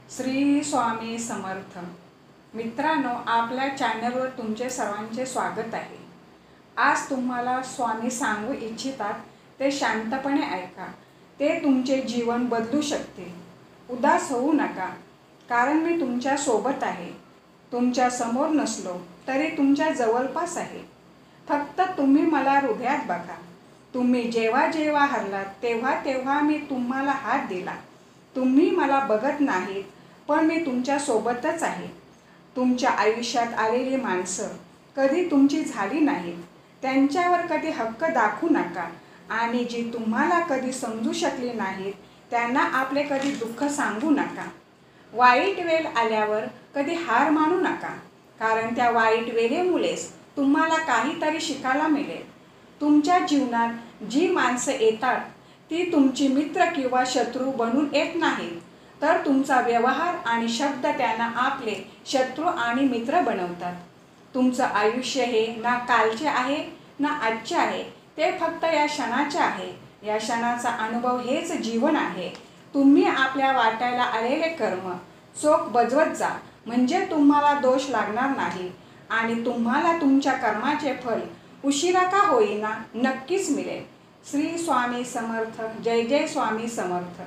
श्री स्वामी समर्थ। मित्रांनो, आपल्या चॅनलवर तुमचे सर्वांचे स्वागत आहे। आज तुम्हाला स्वामी सांगू इच्छितात ते शांतपणे ऐका। ते तुमचे जीवन बदलू शकते। उदास होऊ नका, कारण मी तुमच्या सोबत आहे। तुमच्या समोर नसलो तरी तुमच्या जवळपास आहे। फक्त तुम्ही मला हृदयात बघा। तुम्ही जेव्हा जेव्हा हरलात तेव्हा तेव्हा मी तुम्हाला हात दिला। तुम्ही मला बघत नाहीत, पण मी तुमच्या सोबतच आहे। तुमच्या आयुष्यात आलेली माणसं कधी तुमची झाली नाहीत, त्यांच्यावर कधी हक्क दाखवू नका। आणि जी तुम्हाला कधी समजू शकली नाहीत त्यांना आपले कधी दुःख सांगू नका। वाईट वेळ आल्यावर कधी हार मानू नका, कारण त्या वाईट वेळेमुळेच तुम्हाला काहीतरी शिकायला मिळेल। तुमच्या जीवनात जी माणसं येतात ती तुमची मित्र किंवा शत्रू बनून येत नाहीत, तर तुमचा व्यवहार आणि शब्द त्यांना आपले शत्रू आणि मित्र बनवतात। तुमचं आयुष्य हे ना कालचे आहे ना आजचे आहे, ते फक्त या क्षणाचे आहे। या क्षणाचा अनुभव हेच जीवन आहे। तुम्ही आपल्या वाट्याला आलेले कर्म चोख बजवत जा, म्हणजे तुम्हाला दोष लागणार नाही आणि तुम्हाला तुमच्या कर्माचे फल उशिरा का होईना नक्कीच मिळेल। श्री स्वामी समर्थ। जय जय स्वामी समर्थ।